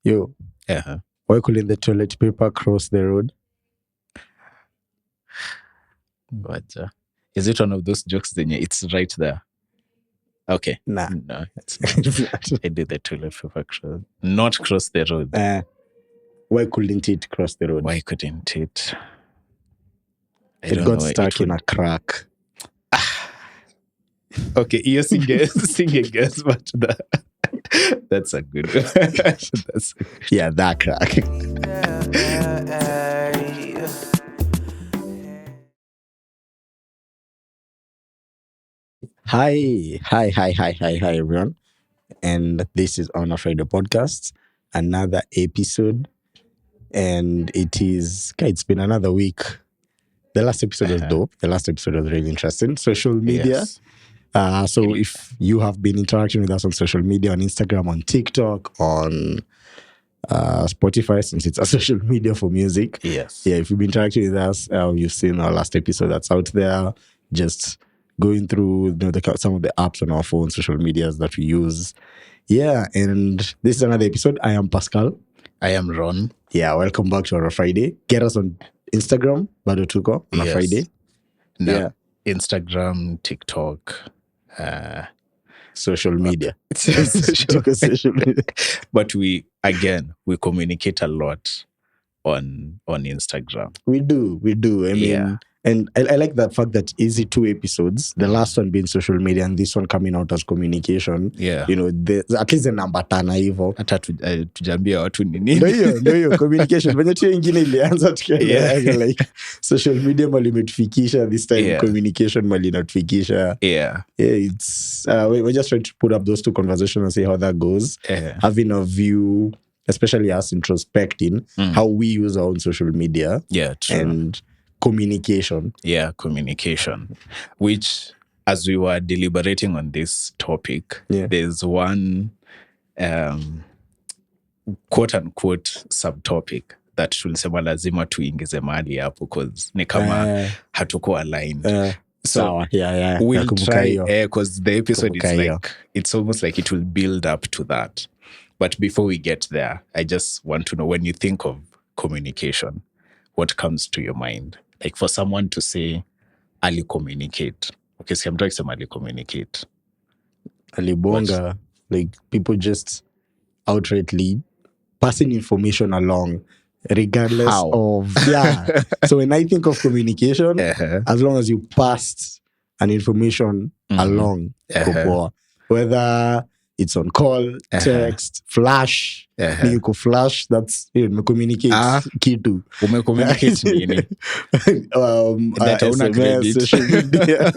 Yo, Uh-huh. why couldn't the toilet paper cross the road? But is it one of those jokes? Then it's right there. Okay. Nah. No, it's not. I did the toilet paper not cross the road. Why couldn't it cross the road? Why couldn't it? It got stuck in a crack. Okay, you're singing guess, but that's a good one. Yeah, that crack. Hi, everyone. And this is On a Friday podcast, another episode. And it's been another week. The last episode was dope. The last episode was really interesting. Social media. Yes. So if you have been interacting with us on social media, on Instagram, on TikTok, on Spotify, since it's a social media for music. Yes. Yeah, if you've been interacting with us, you've seen our last episode that's out there. Just going through some of the apps on our phone, social medias that we use. Yeah, and this is another episode. I am Pascal. I am Ron. Yeah, welcome back to our Friday. Get us on Instagram, Bado Tuko, on a Friday. No, Yeah. Instagram, TikTok, social media. Social media. But we communicate a lot on Instagram. We do. I mean, and I like the fact that easy 2 episodes, the last one being social media and this one coming out as communication. Yeah. You know, at least the number tana hivo. Hata tujambia watu ni nini. Ndio hiyo communication. Venye tu ingine ilianza tukianza like social media mali imetufikisha, this time communication mali inatufikisha. Yeah, it's we're just trying to put up those two conversations and see how that goes. Having a view, especially us introspecting how we use our own social media. Yeah, true. And communication. Yeah, communication. Which, as we were deliberating on this topic, there's one quote unquote subtopic that tulisema lazima tuingize mahali hapo because ni kama hatuko aligned. So we'll try because the episode is like it's almost like it will build up to that. But before we get there, I just want to know, when you think of communication, what comes to your mind? Like for someone to say, Ali communicate. Okay, so I'm trying to say Ali communicate. Alibonga, like people just outrightly passing information along, regardless of So when I think of communication, as long as you passed an information along, whether it's on call, text, flash, you could flash, that's communicate kitu. Communicate nini? SMS, social media.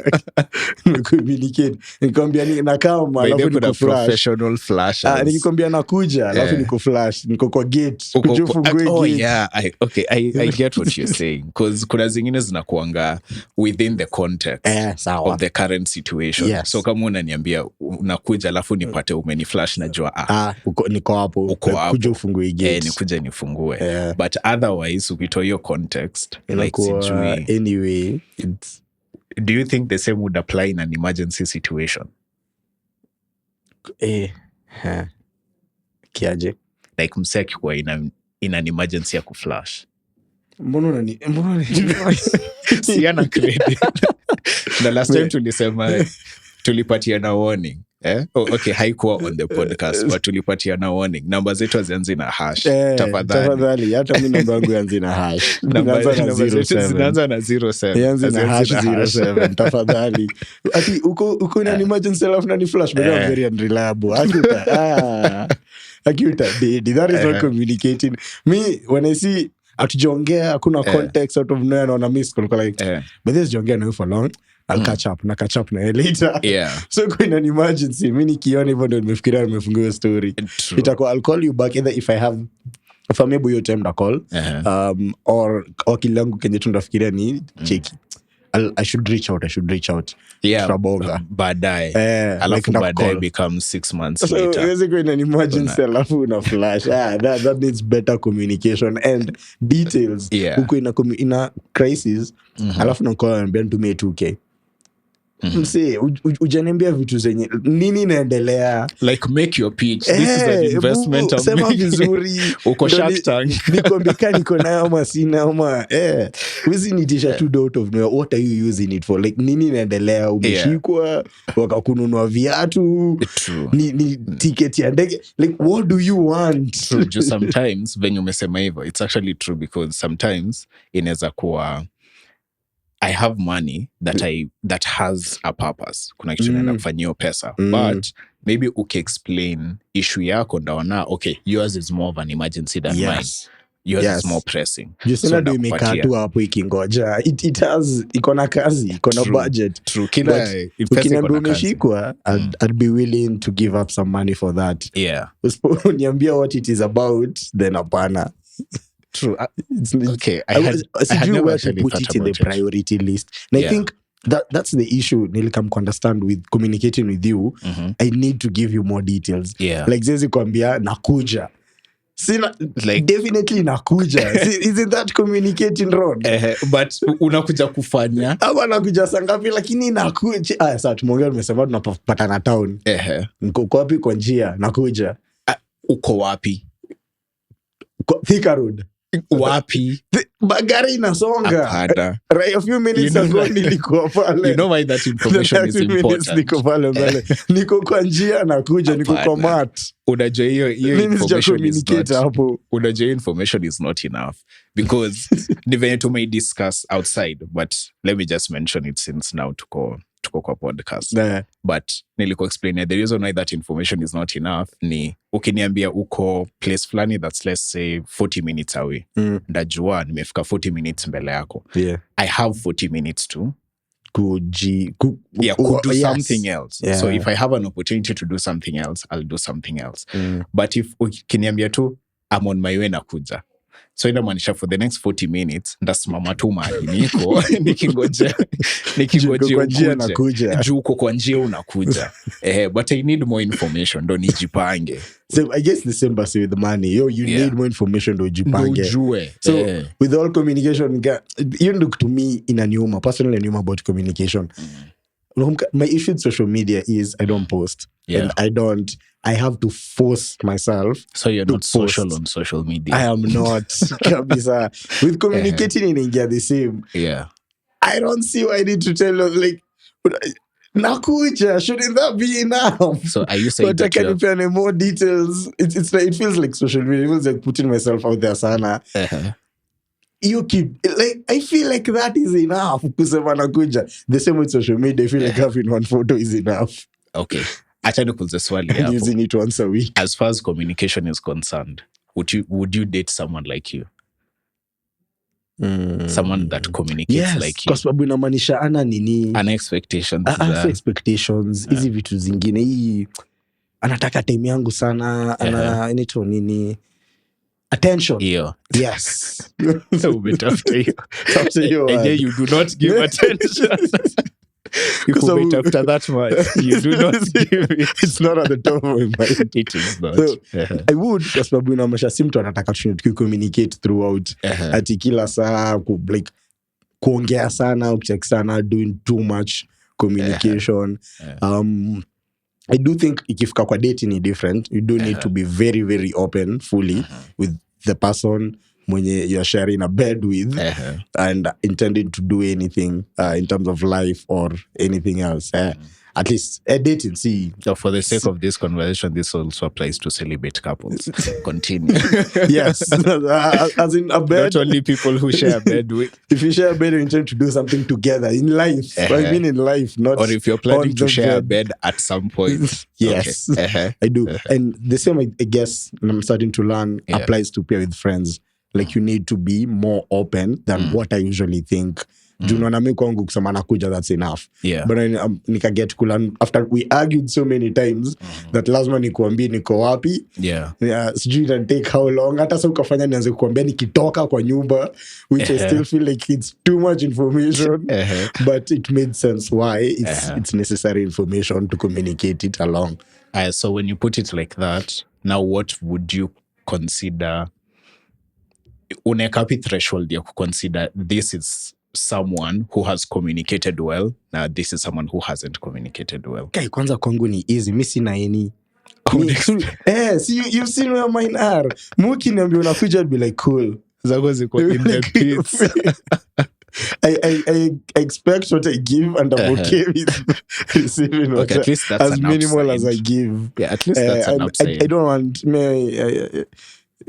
Communicate. Nikwambia nakama alafu niko flash. Professional flashers. Nikwambia nakuja alafu niko flash, niko kwa gate. Kuja ufungue gate. I get what you're saying, because kuna zingine zinakuanga within the context of the current situation. Yes. So kama unaniambia unakuja alafu nipate umeniflash najua niko hapo kuja ufungue gate. Nikuja nifungue. But otherwise ukitoa hiyo context like anyway, do you think the same would apply in an emergency situation? Kiaje? Like msee akikuwa in an emergency ya kuflash. Mbona Siana credit. The last time tulisema tulipatiana warning. Okay, haikuwa on the podcast, but tulipatiana warning. Namba zetu hazianzi na hash. Tafadhali, hata mimi namba yangu yanzi na hash. Namba zetu zinaanza na 07. Yanzi na hash 07. Tafadhali. Ati uko in an emergency alafu nani flash, but I'm very unreliable. Akuta. That is not communicating. Me, when I see atujongea hakuna context out of nowhere naona miss call like but this jongea no for long. I'll catch up na later. So in an emergency, mimi nikiona hivyo ndio nimefikiria nimefungua story. Itakuwa I'll call you back either if I'm able your time to call or kilangu kenye tundafikiria ni cheki. I should reach out. Trabonga. Baadaye. Alafu baadaye becomes 6 months later. So basically in an emergency alafu una flash. That needs better communication and details. Uko in a crisis, alafu na call and bend to me 2K. msee ujaniambia vitu zenye nini inaendelea, like make your pitch. This is an investment. Sema vizuri uko Shark Tank. Nikwambia niko nayo ama sina ama wizi nitisha tu out of nowhere. What are you using it for? Like nini inaendelea? Umeshikwa wakakununua viatu, ni ticket ya ndege, like what do you want? True. Just sometimes when umesema hivyo, it's actually true, because sometimes inaweza kuwa I have money that has a purpose. Kuna kitu naenda kufanyia pesa. But maybe explain issue yako ndaona, okay, yours is more of an emergency than mine. Yours is more pressing. So ndio imekaa tu hapo ikingoja. It has ikona kazi, ikona budget. True. Kila ukiniambia umeshikwa, I'd be willing to give up some money for that. Yeah. Usiponiambia what it is about, then hapana. True. Okay. I had never where to put it in the priority list. And I think that's the issue. Nilikam understand with communicating with you. I need to give you more details. Yeah. Like zezi kuambia nakuja. Sina, like, definitely nakuja. Isn't that communicating wrong? But unakuja kufanya. Ama nakuja sangapi lakini nakuja. Sasa tumeongea tumesema tunapatana town. Niko wapi kwa njia nakuja. Uko wapi? Thika Road. Wapi? Magari inasonga. Right, a few minutes ago nilikuwa pale. You know why that information is important. Niko pale mbele. Niko kwa njia nakuja, niko kwa mat. Unajua hiyo information is not. Unajua information is not enough, because ni venye tumeidiscuss outside, but let me just mention it since now tuko kwa podcast. But niliko explain the reason why that information is not enough ni ukiniambia uko place flani that's let's say 40 minutes away. Ndajua nimefika 40 minutes mbele yako. I have 40 minutes to could do something else. So if I have an opportunity to do something else, I'll do something else. But if ukiniambia tu I'm on my way nakuja, so inamaanisha for the next 40 minutes ndasimama tu mahali niko nikingoja nakuja juu uko kwa njia unakuja. But I need more information ndo nijipange. So I guess the same basi with money. You need more information ndo ujipange. So with all communication, you look to me personally inaniuma about communication. My issue with social media is I don't post. And I have to force myself. So you're not social on social media? I am not. Kabisa. With communicating in India, the same. Yeah. I don't see why I need to tell you, like, nakuja, shouldn't that be enough? So are you saying that you have more details? It's like, it feels like social media. It feels like putting myself out there, sana. You keep, like, I feel like that is enough. Kusema nakuja. The same with social media, I feel like having one photo is enough. Okay. Acha nikuulize swali hapo. Using it once a week. As far as communication is concerned, would you date someone like you? Someone that communicates like you? Kwa sababu inamaanisha ana expectations. Expectations. Hizi vitu zingine. Hii anataka time yangu sana. Inaitwa nini? Attention. Yes. So umetafuta hiyo. And then you do not give attention. If you wait after that much, you do not give it. It's not at the top of my mind. It is not. So, I would, kwa sababu inaonyesha si mtu anataka communicate throughout. Ati kila saa like kuongea sana, kucheck sana, doing too much communication. I do think ikifika kwa dating ni different. You do need to be very, very open fully with the person mwenye you're sharing a bed with and intending to do anything in terms of life or anything else. At least dating, see. So for the sake of this conversation, this also applies to celibate couples. Continue. Yes. As in a bed. Not only people who share a bed with. If you share a bed, you intend to do something together in life. I mean in life, not. Or if you're planning to share a bed at some point. Yes. Okay. I do. And the same, I guess, I'm starting to learn, applies to pair with friends. Like you need to be more open than what I usually think. Junaona mimi kwangu kusema nakuja, that's enough. But nika get kulan after we argued so many times that lazima nikuambie niko wapi. Sijui it'll take how long. Hata sasa ukafanya nianze kukuambia nikitoka kwa nyumba, which I still feel like it's too much information. But it made sense why it's necessary information to communicate it along. So when you put it like that, now what would you consider? Unekapi threshold ya consider this is someone who has communicated well. Now this is someone who hasn't communicated well. Okay, kwanza kwangu ni easy. Mi sina any. You've seen where mine are. Muki niambia unakuja, I'd be like, cool. Zako ziko in the pits. I expect what I give, and I'm okay with receiving what at least that's as minimal upside. as I give. Yeah, at least that's an upside. I don't want me.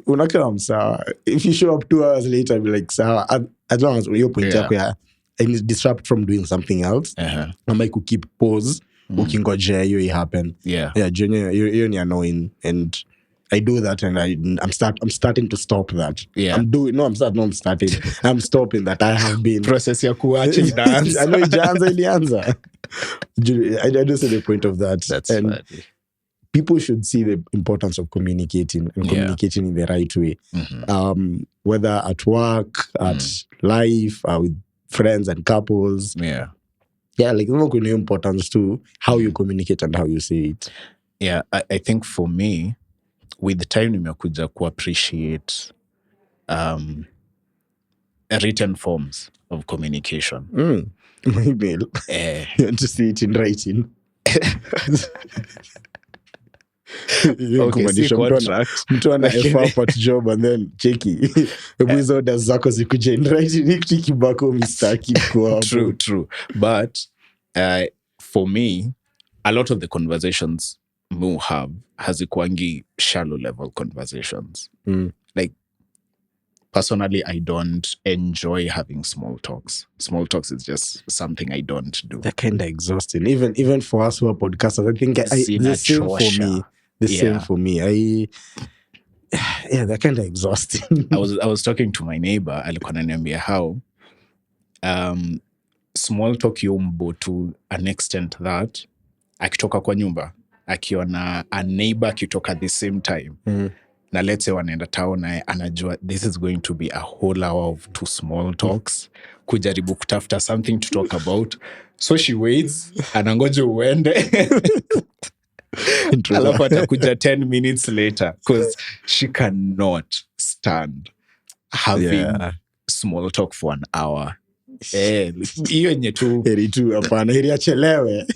Unakam sawa. If you show up 2 hours later, I'll be like, sawa. As long as your point yako ya and disrupt from doing something else. I might could keep pause. Ukingojea hiyo happen. Yeah, you're annoying, and I do that, and I'm starting to stop that. Yeah, I'm starting. I'm stopping that. I have been process ya kuacha inaanza. I know ilianza. I do see the point of that. That's and funny. People should see the importance of communicating and communicating in the right way. Whether at work, at life, with friends and couples. Like there's importance to how you communicate and how you say it. I think for me, with time nimekuja ku appreciate written forms of communication. My email. You want to see it in writing. Mtu ana effort at job and then cheki hizo orders zako zikuja in writing, kibako mistaki kwa true but for me a lot of the conversations we have hazikuangi shallow level conversations. Like personally, I don't enjoy having small talks. Small talks is just something I don't do. They're kind of exhausting. Even for us who are podcasters, I think the same for me. Same for me. They're kind of exhausting. I was talking to my neighbor, alikuwa ananiambia how small talk yumbo to an extent that akitoka kwa nyumba akiona a neighbor akitoka at the same time. Na let's say wanaenda town na anajua this is going to be a whole hour of 2 small talks, kujaribu kutafuta something to talk about, so she waits, anangoja uende alafu atakuja 10 minutes later because she cannot stand having small talk for an hour. Hiyo yenye tu heri tu hapana, heri achelewe,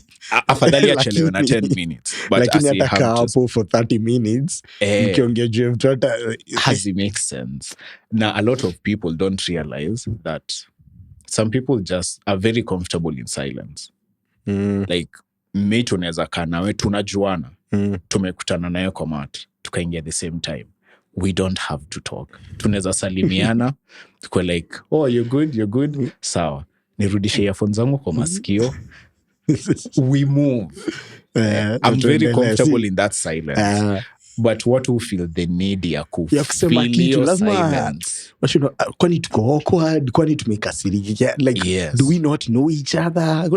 afadhali achelewe na 10 minutes, but lakini atakaa hapo for 30 minutes mkiongea juu mtu hata has it makes sense. Now a lot of people don't realize that some people just are very comfortable in silence. Like me tunaweza kaa nawe tunajuana, tumekutana nayo kwa mat, tukaingia the same time, we don't have to talk. Tunaweza salimiana kwa like, oh you're good sawa, nirudishe earphones zangu kwa masikio, we move. I'm very comfortable in that silence. But what who feel the need ya kusema kitu lazima washinda, kwani tuko awkward, kwani tumekasirika, like yes. Do we not know each other?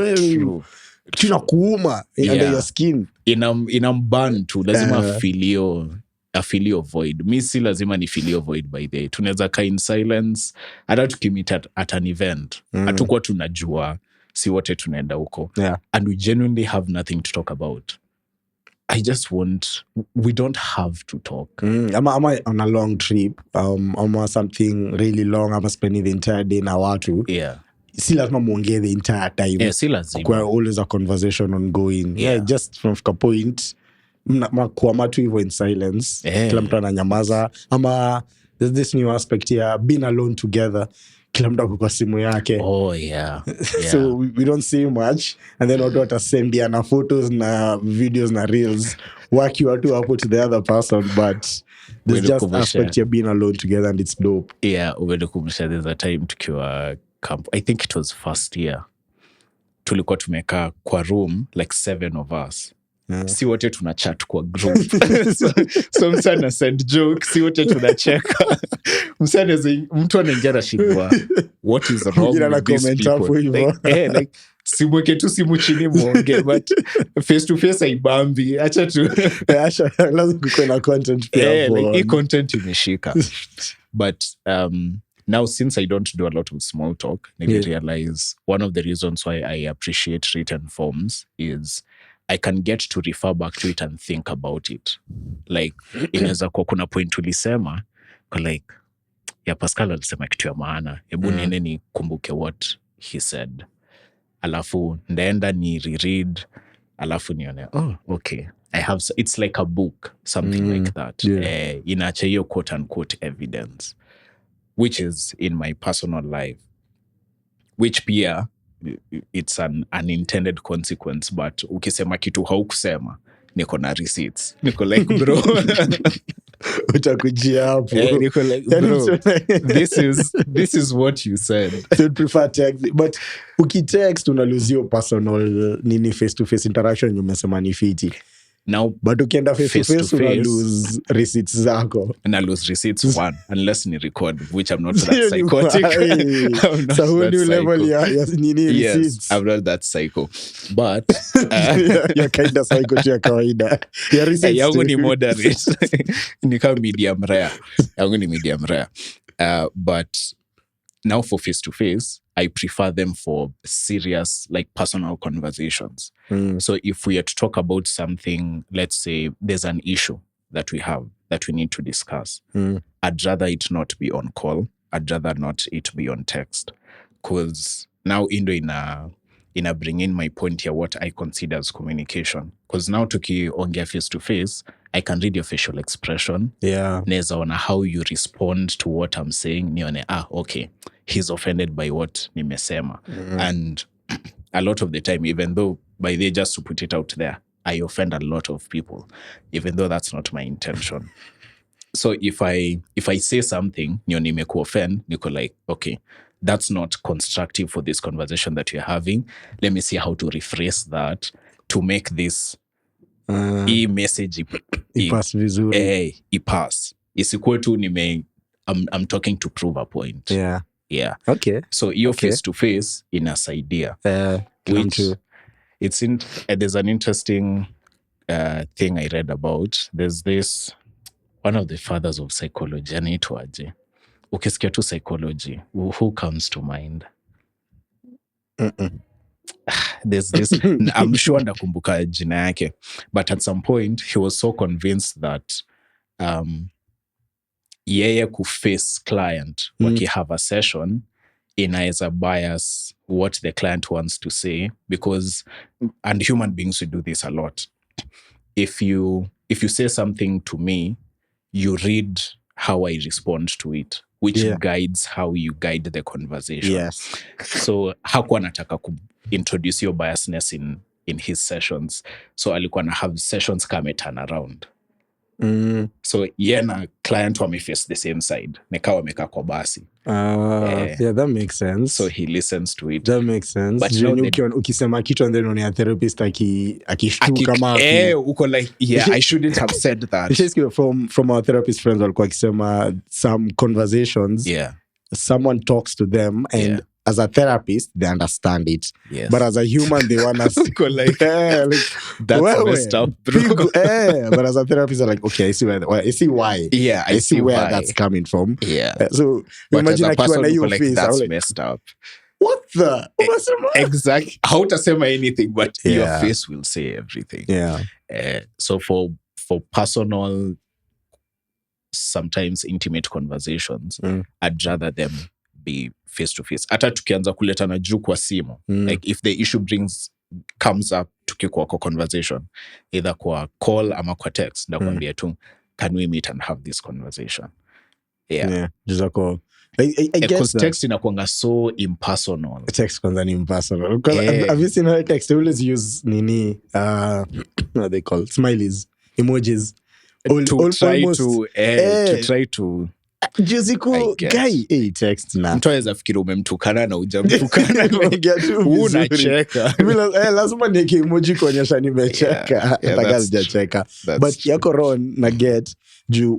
Tunakuuma under your skin, inamban tu lazima afilio void. Mi si lazima ni filio void by the way. Tunaweza kaa in silence hata tukimit at an event, hatukuwa tunajua si wote tunaenda huko, and we genuinely have nothing to talk about. We don't have to talk. Am I on a long trip, ama something really long, ama spending the entire day na watu, si lazima muongee the entire time. Si lazima. Kwa always a conversation ongoing. Just from a point makuama tu hivyo in silence, kila mtu ananyamaza, ama there's this new aspect here, being alone together, kila mtu kwa simu yake. So we don't say much, and then watu watasendia na photos na videos na reels wakiwa tu hapo to the other person, but there's just aspect here being alone together, and it's dope. Umedukumbusha there's a time tukiwa camp, I think it was first year, tulikuwa tumekaa kwa room like 7 of us. Si wote tunachat kwa group. so msana send joke, si wote tunacheka. Mtu anaingia na shidwa, what is wrong with these people? Like simweke tu simu chini muonge, but face to face haibambi. Acha tu lazima kuwe na content pia. Like hii content imeshika. But now, since I don't do a lot of small talk, I realize one of the reasons why I appreciate written forms is I can get to refer back to it and think about it. Like, inaweza kuwa kuna point ulisema, like, Pascal alisema kitu ya maana, hebu niende nikumbuke what he said, alafu ndaenda ni reread, alafu nione okay, I have, it's like a book, something like that. Inaacha hiyo quote unquote evidence, which is in my personal life, which pia it's an unintended consequence, but ukisema kitu haukusema, niko na receipts, niko like bro utakujia hapo, niko like bro this is what you said. So you'd prefer text, but ukitext una lose your personal nini face to face interaction, umesema ni fiti. Now, but ukienda face to face una lose receipts zako. And I lose receipts one, unless ni record, which I'm not that psychotic. I'm not so that level ya nini receipts. Yes, I'm not that psycho. But you're kind of psycho ya kawaida. Ya receipts. Yangu ni moderate. Ni kama medium rare. Yangu ni medium rare. But now for face to face, I prefer them for serious, like personal conversations. So if we are to talk about something, let's say there's an issue that we have that we need to discuss, I'd rather it not be on call. I'd rather not it be on text. Because now ina bring in my point here, what I consider as communication. Because now tukiongea face to face, I can read your facial expression. Yeah. Neza ona how you respond to what I'm saying. Nione, okay, he's offended by what nimesema. And a lot of the time, even though by the just to put it out there, I offend a lot of people, even though that's not my intention. So if I say something, nione meku offend, niko like, okay, that's not constructive for this conversation that you're having. Let me see how to rephrase that to make this message ipass vizuri. Ipass. Isikuwe tu I'm talking to prove a point. Yeah. Okay. So your face to face inasaidia. Which there's an interesting thing I read about. There's this one of the fathers of psychology, anaitwaje? Ukisikia tu psychology, who comes to mind? There's this, I'm sure ndakumbuka jina yake, but at some point he was so convinced that yeye kuface client wakihave a session inaweza bias what the client wants to say, because, and human beings will do this a lot. If you say something to me, you read how I respond to it, which guides how you guide the conversation. Yes. So hakuwa anataka introduce your biasness in his sessions. So alikuwa na have sessions kame turn around. So na client wameface the same side. Neka wameka kwa basi. Yeah, that makes sense. So he listens to it. That makes sense. But ukisema kitu and then on a therapist akishtuka kama uko like, I shouldn't have said that. From our therapist friends walikuwa kisema some conversations, someone talks to them and as a therapist, they understand it. Yes. But as a human, they want us to like that's messed up, bro. But as a therapist, they're like, okay, I see why. Yeah, I see where that's coming from. Yeah. So but imagine as a person your like, face, that's like, messed up. What the? Exactly. How to say anything, but your face will say everything. Yeah. So for personal, sometimes intimate conversations, I'd rather them be face to face. Hata tukianza kuletana juu kwa simu, like if the issue comes up tukikuwa kwa conversation, either kwa call ama kwa text, ndakwambia tu, can we meet and have this conversation? I guess text inakuanga so impersonal. Text kwanza ni impersonal. Because have you seen how text? They always use what they call smileys, emojis. To try to Juziku guy text na mtu aweza fikiri umemtukana na hujamtukana. Unacheka. Lazima niweke emoji kuonyesha nimecheka. Hata sijacheka. But yako Ron na get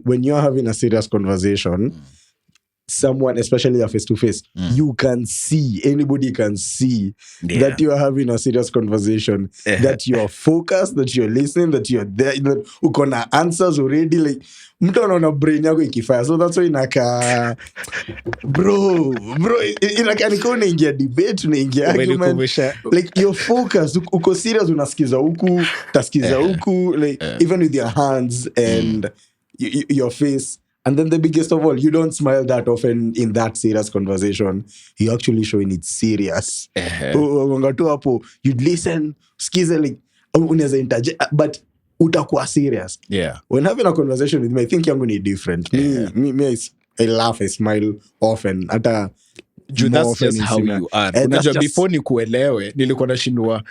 when you're having a serious conversation, someone, especially a face-to-face, you can see, anybody can see that you are having a serious conversation, that you are focused, that you're listening, that you're there, that uko na answers already, like, mtu anaona brain yako ikifire. So that's why inaka, bro, inaka niko unaingia debate, unaingia argument, like you're focused, uko serious, unasikiza huku, tasikiza huku, like, even with your hands and your face, And then the biggest of all, you don't smile that often in that serious conversation. You're actually showing it's serious. You'd listen, skize like, unaweza interject, but utakuwa serious. Yeah. When having a conversation with me, I think you're going to be different. Me, I laugh, I smile often. That's just how you are. Unajua before nikuelewe, nilikuwa nashindwa,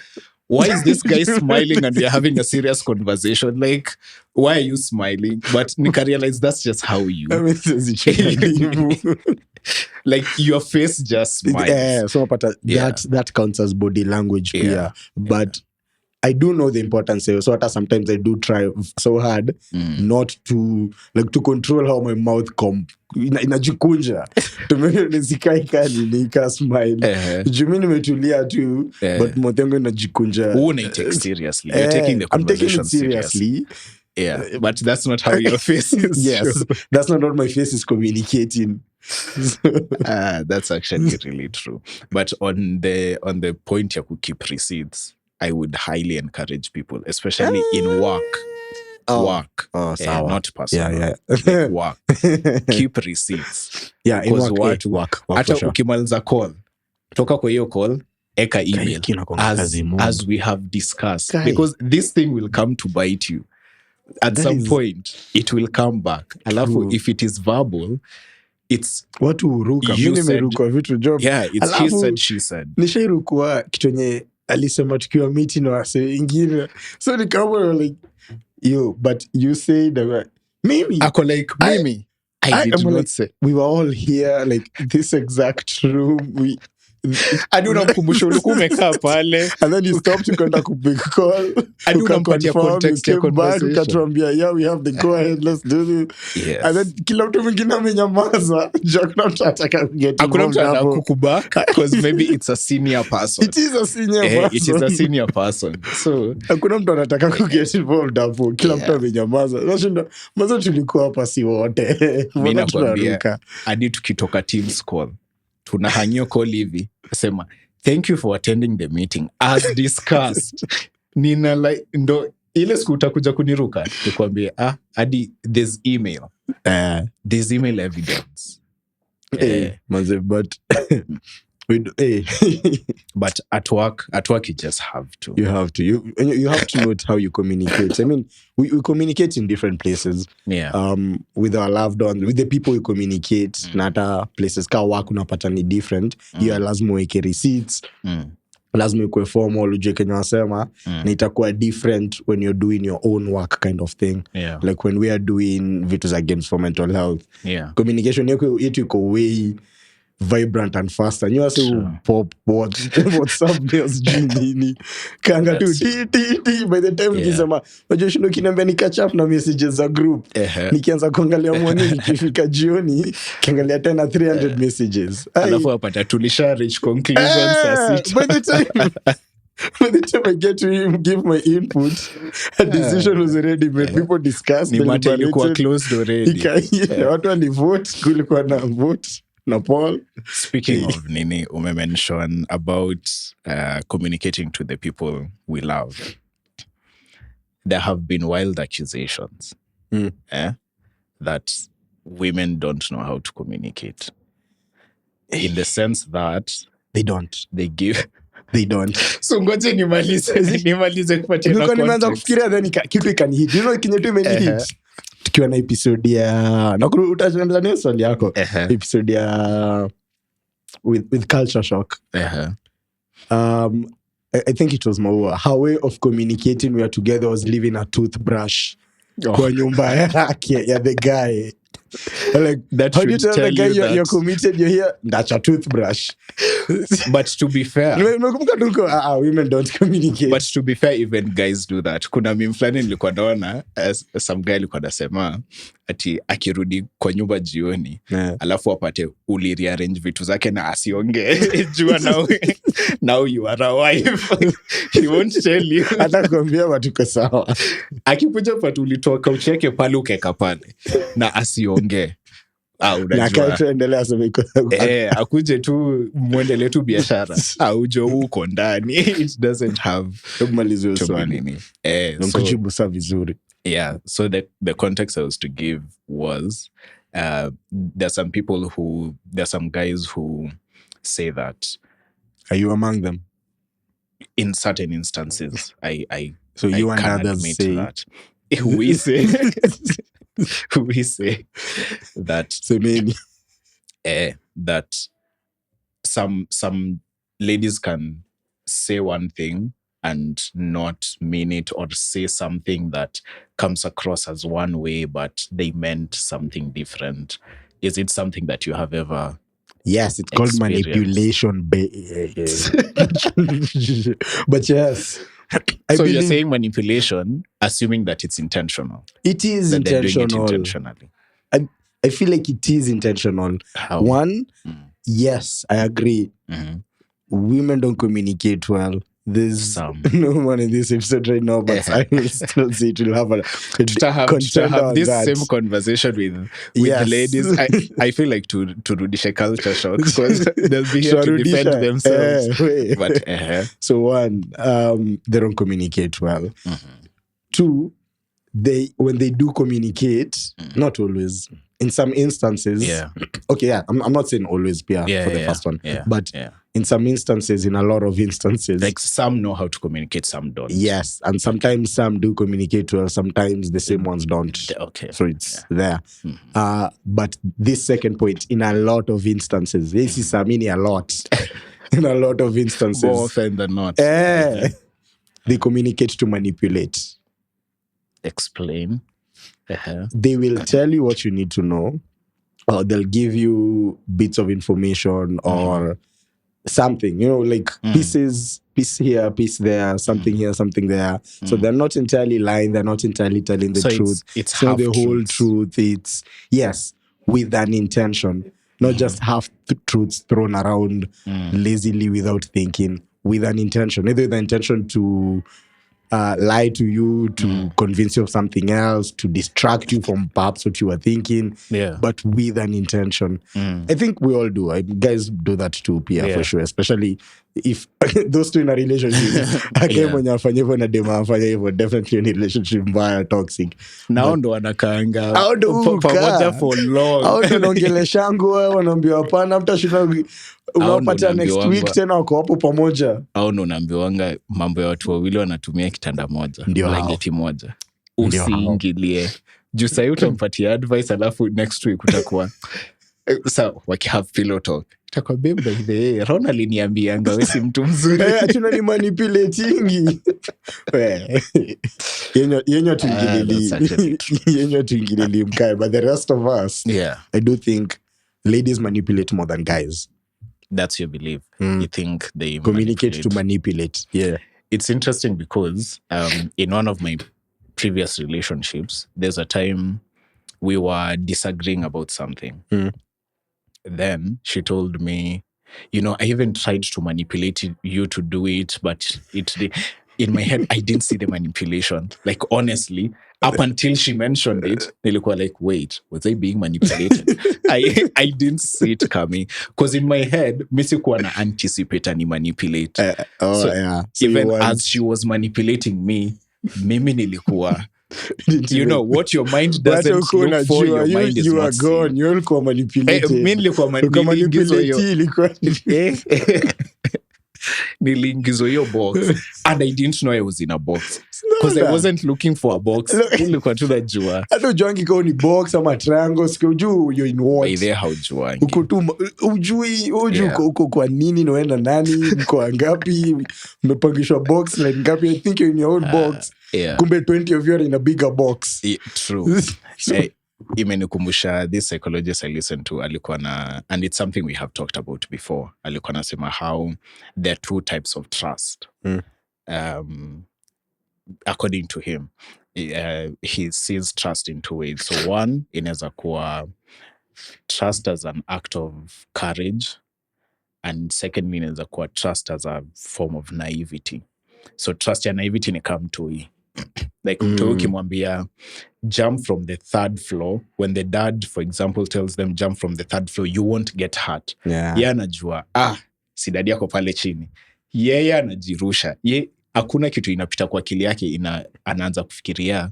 why is this guy smiling and we're having a serious conversation? Like, why are you smiling? But nika realize that's just how you. Like, your face just smiles. Yeah, so that counts as body language. Yeah. But I do know the importance. So sometimes I do try so hard not to control how my mouth inajikunja. Tumeni nisikai kali nika smile. Jumi nimetulia tu, but mouth yangu inajikunja. Una take seriously. You're taking the conversation seriously. Yeah, but that's not how your face is. Yes, that's not what my face is communicating. That's actually really true. But on the point you could keep receipts, I would highly encourage people, especially in work. Work. Not personal. Yeah. Like work. Keep receipts. Yeah, in work. Hata ukimaliza call, toka kwa hiyo call, eka email as we have discussed. Because this thing will come to bite you. At some point, it will come back. Alafu, if it is verbal, it's watu huruka. Mimi nimeruka vitu job. Yeah, it's he said, she said. Nishairukua kitu yenye alisema tukiwa meeting na wase wengine. So nikawa like, but you said mimi. Ako like, mimi. I did not say. We were all here, like this exact room. Hadi unamkumbusha ulikuwa umekaa pale. And then you stopped to contact a big call. Hadi unampatia context ya conversation. Ukatuambia, yeah, we have the go ahead, let's do this. Yes. And then kila mtu mwingine amenyamaza. Hakuna mtu anataka kuget involved. Hakuna mtu anataka kukubaka because maybe it's a senior person. It is a senior person. It is a senior person. So hakuna mtu anataka kuget involved hapo. Kila mtu amenyamaza. Nashinda, mazo tulikuwa hapa si wote. Mimi nakwambia, hadi tukitoka Teams call, tunahangio call hivi, sema, thank you for attending the meeting as discussed. Nina like, ndo ile siku utakuja kuniruka nikwambie, hadi there's email. There's email evidence. But but at work you just have to. You have to. You have to note how you communicate. I mean, we communicate in different places. Yeah. With our loved ones, with the people we communicate. Nata places ka work unapata ni different. You are lazima uweke receipts. Lazima ukwe formal, ujue kenye wasema. Na itakuwa different when you're doing your own work kind of thing. Yeah. Like when we are doing vitus against for mental health. Yeah. Communication yetu iko way vibrant and faster. You also pop WhatsApp nails nini. Kanga tu ti by the time nikisema unajua shindo kiniambia ni catch up na messages za group. Nikianza kuangalia morning ikifika jioni kiangalia tena 300 messages. Alafu hapata tulisha reach conclusions as by the time I get to give my input, a decision was already made. People discussed. Ni matter ilikuwa closed already. Watu walivote, kulikuwa na vote. Na Paul. Speaking of nini, mention about communicating to the people we love. There have been wild accusations that women don't know how to communicate. In the sense that they don't. They don't. So ngoje nimalize kupatia na context. Nimeanza kufikiria then kitu ikanihit. You know kinyetu imenihit. Tukiwa na episode ya utaanza na swali yako. Episode ya with culture shock. I think it was Maua. Her way of communicating we were together was leaving a toothbrush kwa nyumba yake ya the guy. Like that, how do you tell the guy you're committed, you're here? That's a toothbrush. But to be fair, women don't communicate. But to be fair, even guys do that. Kuna meme flani nilikuwa naona, some guy alikuwa anasema ati akirudi kwa nyumba jioni, alafu apate uli rearrange vitu zake na asionge. Jua now you are a wife. He won't tell you. Atakwambia watuko sawa. Akipuja patu ulitoa couch yake pale ukeka pale na asionge. Akuje tu muendelee tu biashara. Aujo uko ndani. It doesn't have Kujibu sa vizuri. Yeah, so the context I was to give was There's some guys who say that. Are you among them? In certain instances, so you and can others admit say that. We say that. So maybe that some ladies can say one thing and not mean it, or say something that comes across as one way, but they meant something different. Is it something that you have ever? Yes, it's called manipulation. But yes. So you're saying manipulation, assuming that it's intentional. It is intentional. They're doing it intentionally. I feel like it is intentional. How? One, yes, I agree. Mm-hmm. Women don't communicate well. There's no one in this episode right now, but I will still say it will have to have this same conversation with the ladies. I feel like to rudisha culture shock, because they'll be here to defend themselves. But so one, they don't communicate well. Mm-hmm. Two, when they do communicate, not always. In some instances, I'm not saying always, for the first one, but in some instances, in a lot of instances, like some know how to communicate, some don't. Yes, and sometimes some do communicate well, sometimes the same ones don't. Okay, so it's there. Mm-hmm. But this second point, in a lot of instances, this is a lot. In a lot of instances, more often than not, they communicate to manipulate. Explain. They will tell you what you need to know, or they'll give you bits of information or something, like piece here, piece there, something here, something there. So they're not entirely lying, they're not entirely telling the truth. It's not the whole truth. It's with an intention, not just half truths thrown around lazily without thinking, with an intention. Either the intention to lie to you, to convince you of something else, to distract you from perhaps what you were thinking, but with an intention. I think we all do. Guys do that too, Pia, for sure. Especially if those two in a relationship, definitely in a relationship mbaya, toxic. Now ndo wanakaanga pamoja for long. Au tunaongeleshangu wanaambia hapana, after shida unapata next week tena wako hapo pamoja. Au ndo unaambiwanga mambo ya watu wawili wanatumia kitanda moja, blanketi moja. Usiingilie. Juu sasa utampatia advice, alafu next week utakuwa so have pillow talk. Itakuwa babe, by the way, Ronald aliniambianga wewe si mtu mzuri. Tuna ni manipulating. Yenyo tuingilili mkae, but the rest of us, I do think ladies manipulate more than guys. That's your belief. You think they communicate to manipulate. Yeah. It's interesting because in one of my previous relationships, there's a time we were disagreeing about something. Then she told me, I even tried to manipulate you to do it, but in my head, I didn't see the manipulation. Like, honestly, up until she mentioned it, nilikuwa like, wait, was I being manipulated? I didn't see it coming. Because in my head, mi sikuwa na anticipate ani manipulate. So even as she was manipulating me, mimi nilikuwa... what your mind doesn't look for, your mind is not gone. You are manipulated. Niliingizwa hiyo box and I didn't know I was in a box because I wasn't looking for a box. Nilikuwa tu najua. Hata ujuangi kama ni box ama triangle, siku juu you're in what? By there haujuangi. Uko tu ujui uko kwa nini unaenda nani, mko ngapi, mmepangishwa box like ngapi. I think you're in your own box. Kumbe 20 of you are in a bigger box. True. Imenikumbusha this psychologist I listened to, alikuwa na, and it's something we have talked about before. Alikuwa nasema how there are two types of trust. According to him, he sees trust in two ways. So one, inaweza kuwa trust as an act of courage, and second, inaweza kuwa trust as a form of naivety. So trust ya naivety ni kama mtoi. Like mtoi ukimwambia jump from the third floor, when the dad, for example, tells them jump from the third floor, you won't get hurt. Yeye anajua, si dadi yako pale chini. Yeye anajirusha. Hakuna kitu inapita kwa akili yake, anaanza kufikiria,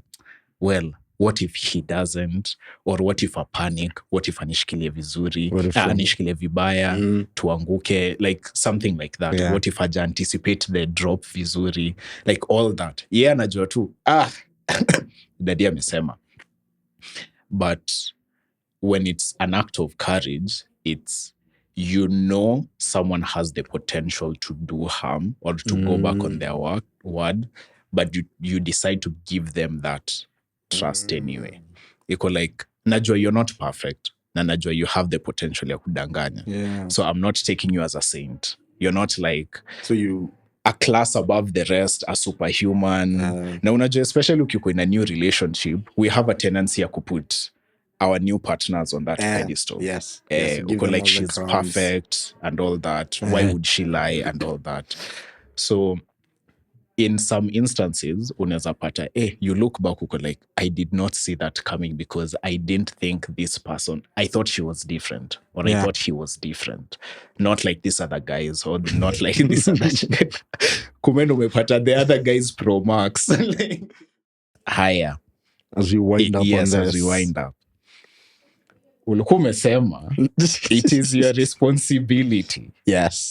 well, what if he doesn't, or what if a panic, what if anishikilie vizuri, anishikilie vibaya, tuanguke, like something like that. What if aja anticipate the drop vizuri, like all that. Anajua tu dadi amesema. But when it's an act of courage, it's, someone has the potential to do harm or to go back on their word, but you decide to give them that trust anyway. Iko like, najua you're not perfect, na najua you have the potential ya kudanganya. So I'm not taking you as a saint. You're not like, so you a class above the rest, a superhuman. Na unajua, especially ukiko in a new relationship, we have a tendency ya kuput our new partners on that pedestal. Yes. Like she's perfect and all that. Why would she lie and all that? So in some instances, unaweza pata, you look back, uko like, I did not see that coming because I didn't think this person, I thought she was different, or I thought he was different. Not like these other guys, or not like this other chick. Kumeno umepata the other guys pro max. Higher. As we wind up on this. As we wind up. Ulikuwa umesema, it is your responsibility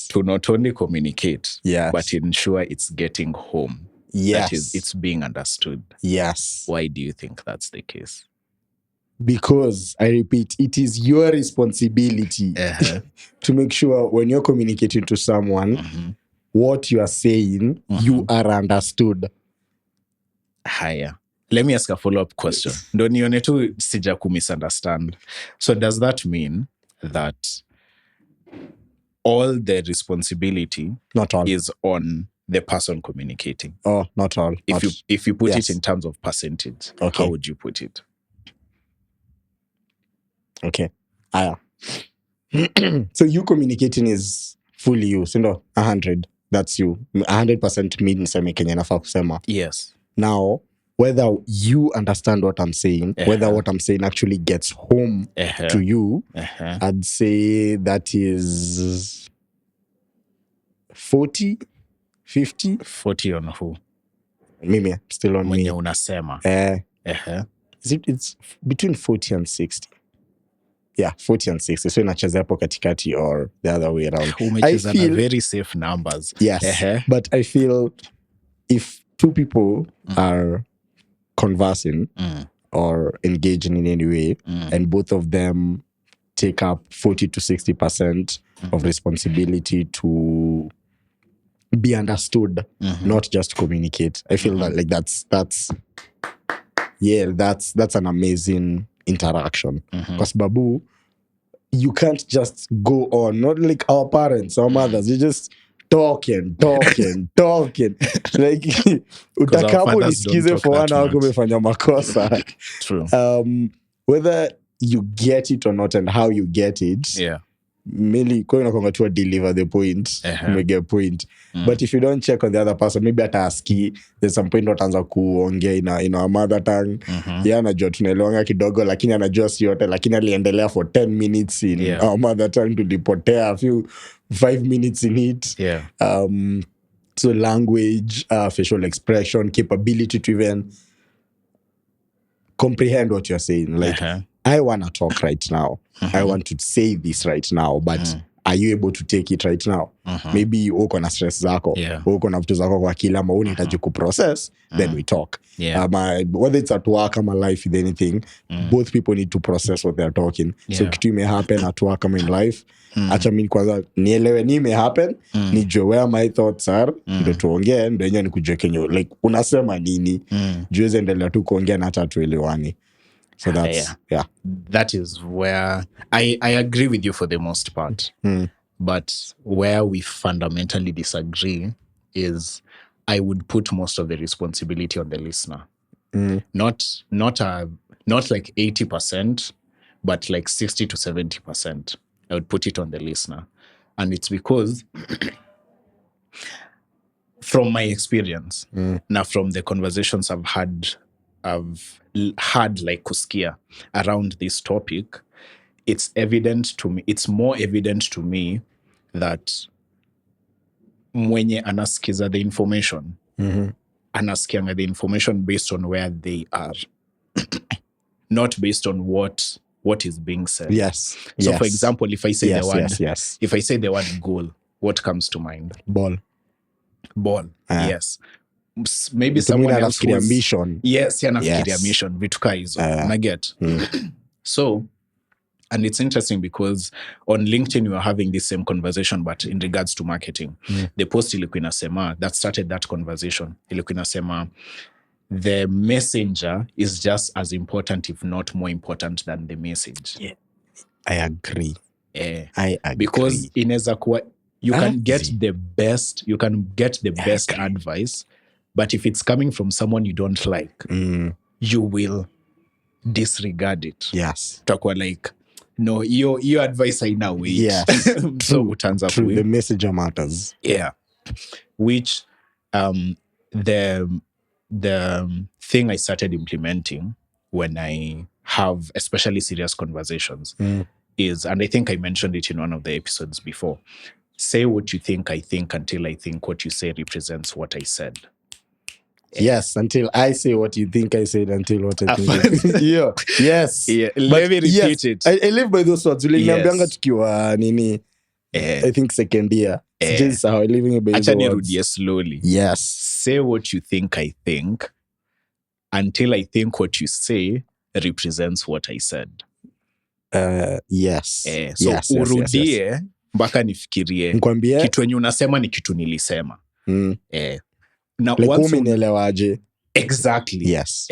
to not only communicate, but ensure it's getting home. That is, it's being understood. Why do you think that's the case? Because, I repeat, it is your responsibility to make sure when you're communicating to someone, what you are saying, you are understood. Higher. Let me ask a follow-up question. Ndo nione tu sija misunderstand. So does that mean that all the responsibility is on the person communicating? Oh, not all. If you put it in terms of percentage, how would you put it? Okay. So you communicating is fully you. So 100, that's you. 100% me niseme kenye nafaa kusema. Yes. Now, whether you understand what I'm saying, whether what I'm saying actually gets home to you, I'd say that is 40, 50. 40 on who? Mimi, still on Mwenye me. unasema. It's between 40 and 60. Yeah, 40 and 60. So inacheza hapo katikati or the other way around. Umecheza na very safe numbers. Yes, but I feel if two people are conversing or engaging in any way, and both of them take up 40 to 60% of responsibility to be understood, not just communicate. I feel that like that's an amazing interaction. Because Babu, you can't just go on, not like our parents, our mothers, you just talking. Like, utakapo nisikize for 1 hour kumefanya makosa. True. Whether you get it or not and how you get it, mainly kwa unakonga tu deliver the point, make a point. But if you don't check on the other person, maybe ataski, there's some point wataanza kuongea in our mother tongue. Anajua tunaelewanga kidogo, lakini anajua si yote, lakini aliendelea for 10 minutes in our mother tongue, tulipotea a few 5 minutes in it. So language, facial expression, capability to even comprehend what you're saying. Like, I want to talk right now. I want to say this right now, but are you able to take it right now? Maybe uko na stress zako, uko na vitu zako kwa akili, ama unahitaji kuprocess, then we talk. Whether it's at work or life, with anything, both people need to process what they're talking. So kitu may happen at work or in life, acha mimi kwanza nielewe ni may happen, nijue where my thoughts are, ndo tuongee, ndo yenyewe nikujue kenye like unasema nini, juweze endelea tu kuongea na hata tuelewani. So that's that is where I agree with you for the most part. But where we fundamentally disagree is I would put most of the responsibility on the listener. Not like 80%, but like 60 to 70%. I would put it on the listener. And it's because from my experience, now from the conversations I've had like kusikia around this topic, it's more evident to me that mwenye anasikiza the information, anasikianga the information based on where they are. not based on what is being said. Yes. So for example, if I say if I say the word goal, what comes to mind? Ball. Yes. Maybe someone else who's mission. Yes, anafikiria mission, vitu kaa hizo. Unaget? So, and it's interesting because on LinkedIn we were having this same conversation, but in regards to marketing. The post ilikuwa inasema that started that conversation. Ilikuwa inasema the messenger is just as important, if not more important than the message. Yeah. I agree. I agree. Because inaweza kuwa you can get the best advice, but if it's coming from someone you don't like, you will disregard it. Yes. Utakuwa like, no, your advice haina weight. Yes. So utaanza true. The messenger matters. Yeah. Which the thing I started implementing when I have especially serious conversations is, and I think I mentioned it in one of the episodes before, say what you think I think until I think what you say represents what I said. Yes, until I say what you think I said, until what I think. Yeah. Yes. Yeah. Let me repeat it. I live by those words. Niambianga tukiwa nini, I think second year. Just how I living by those words. Slowly. Yes. Say what you think I think until I think what you say represents what I said. Yes. So urudie mpaka nifikirie kitu yenye unasema ni kitu nilisema. Now, like umenielewaje? Exactly. Yes.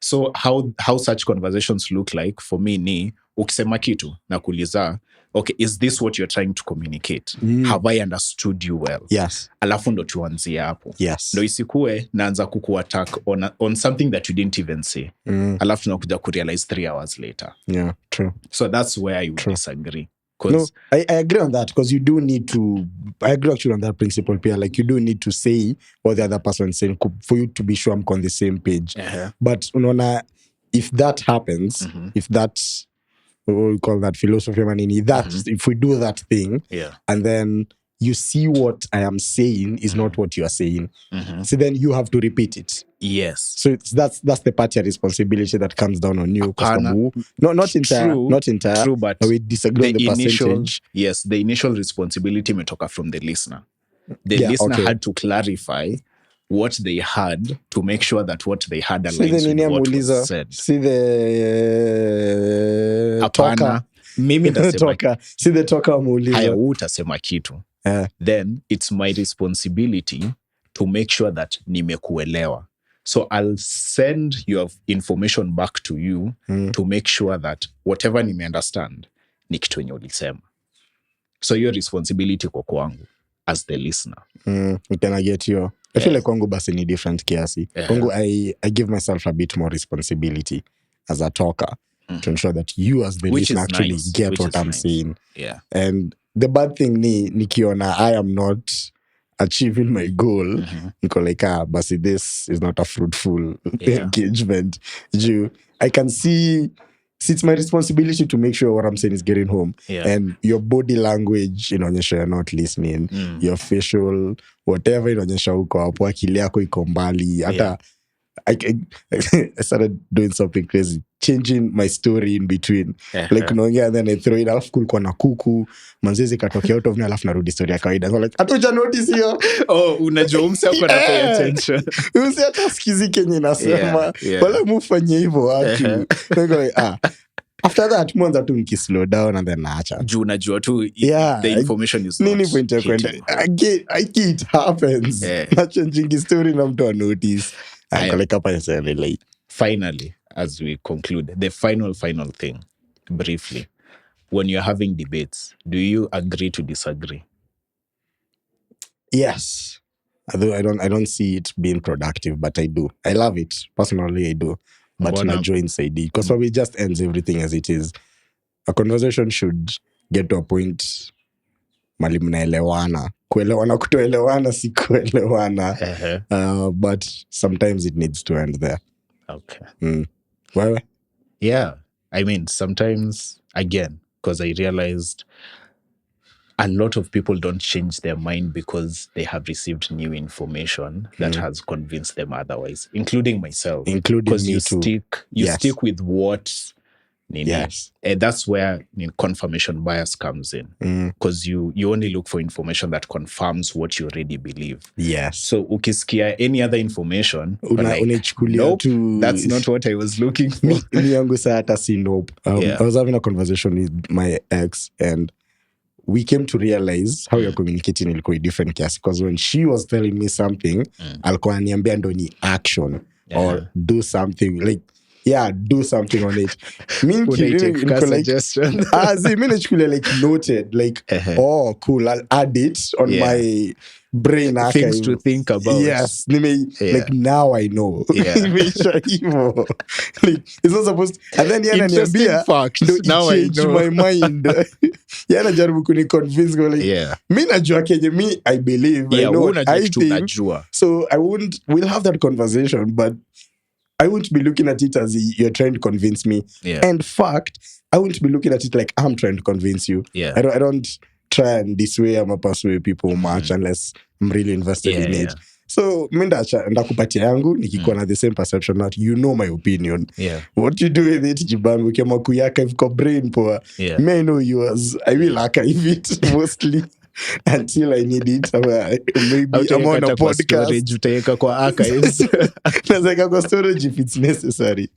So how such conversations look like for me ni ukisema kitu na kuuliza, okay, is this what you're trying to communicate? Have I understood you well? Yes. Alafu ndo tuanzie hapo. Yes. Ndo isikue naanza kukuattack on something that you didn't even say. Alafu tunakuja kurealize 3 hours later. Yeah, true. So that's where I would disagree. No, I agree on that, because you do need to, I agree actually on that principle, Pierre. Like, you do need to say what the other person is saying for you to be sure I'm on the same page. But if that happens, if that's what we call that philosophy, if we do that thing, and then you see what I am saying is not what you are saying, so then you have to repeat it. Yes. So that's the part of responsibility that comes down on you. Not entire. True, but we disagree on the percentage. Yes, the initial responsibility metoka from the listener. The listener had to clarify what they had to make sure that what they had aligns with what was said. See the talker. Mimi talker. See the talker muuliza. Haya utasema kitu. Then it's my responsibility to make sure that nimekuelewa. So I'll send your information back to you to make sure that whatever nime understand ni kitu yenye ulisema. So your responsibility kwa kwangu as the listener. Can I get you? I feel like kwangu basi ni different kiasi. Kwangu I give myself a bit more responsibility as a talker to ensure that you as the listener actually get what I'm saying. Yeah. And the bad thing nikiona I am not achieving my goal, niko like, basi this is not a fruitful engagement. I can see it's my responsibility to make sure what I'm saying is getting home. And your body language inaonyesha you're not listening. Your facial, whatever inaonyesha uko hapo, akili yako iko mbali. Hata I started doing something crazy, changing my story in between. Like unaongea and then I throw it, alafu kulikuwa na kuku, manzizi katokea out of me, alafu narudi story ya kawaida. So like, hatuja notice hiyo. Unajua umse ako na pay attention. Umse hata sikizi kenye nasema. Wala mufanye hivyo watu. Like, after that, mwanza tu nikislow down and then naacha. Juu unajua tu, the information is not nini point ya kwenda. I get it happens. Na changing story na mtu wa notice. Finally, as we conclude, the final thing, briefly, when you're having debates, do you agree to disagree? Yes. Although I don't see it being productive, but I do. I love it. Personally, I do. But najo inside it. Because probably just ends everything as it is. A conversation should get to a point mali mnaelewana. Kuelewana kutoelewana si kuelewana. But sometimes it needs to end there. Okay. Why? Yeah. I mean, sometimes, again, because I realized a lot of people don't change their mind because they have received new information that has convinced them otherwise, including myself. Including me you too. stick with what. Yes. That's where confirmation bias comes in, because you only look for information that confirms what you already believe. Yes. So ukisikia any other information, nope, that's not what I was looking for. Me yangu sa hata si nope. I was having a conversation with my ex, and we came to realize how you're communicating ilikuwa different kiasi, because when she was telling me something, alikuwa ananiambia ndo ni action or do something like do something on it. Mi nachukulia like noted, like oh cool, I'll add it on my brain archive. Things to think about. Yes. Like now I know. Like it's not supposed to, and then interesting fact. Now I know. My mind. Jaribu kuni convince go like mi najua kenye mi I believe. I know what I think. So we'll have that conversation, but I won't be looking at it as you're trying to convince me. And fact, I won't be looking at it like I'm trying to convince you. I don't try and dissuade or persuade people much unless I'm really invested in it. So ndakupatia yangu nikikuwa na the same perception that you know my opinion. What you do with it, jibangu kama kuyaka if brain poa. May I know yours. I will archive it mostly. Until I need it, maybe I'm on a podcast. Utaweka kwa archives. Nazeka kwa storage if it's necessary.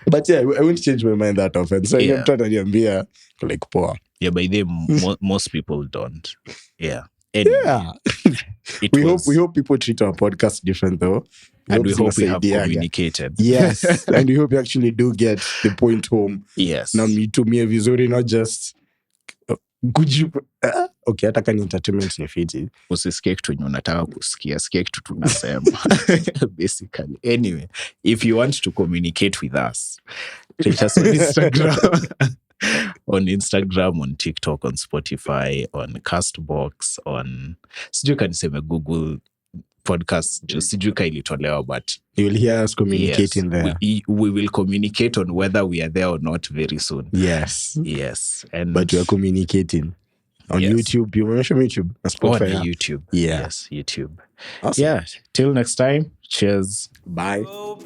But I won't change my mind that often. So I'm trying to niambia like poa. By them, most people don't. Anyway, we hope people treat our podcast different though. We hope we have communicated. Yes. And we hope you actually do get the point home. Yes. Now me to me Vizuri, not just okay, hata kani entertainment ni fiti. Usisikie kitu yenye unataka kusikia, sikia kitu tunasema. Basically. Anyway, if you want to communicate with us, reach us on Instagram. On Instagram, on TikTok, on Spotify, on Castbox, on sijui kaniseme Google podcast, sijui kailitolewa, but you will hear us communicating there. We will communicate on whether we are there or not very soon. Yes. But we are communicating on YouTube. You mentioned YouTube. Spotify. On YouTube. Yes, YouTube. Awesome. Till next time. Cheers. Bye. Oh,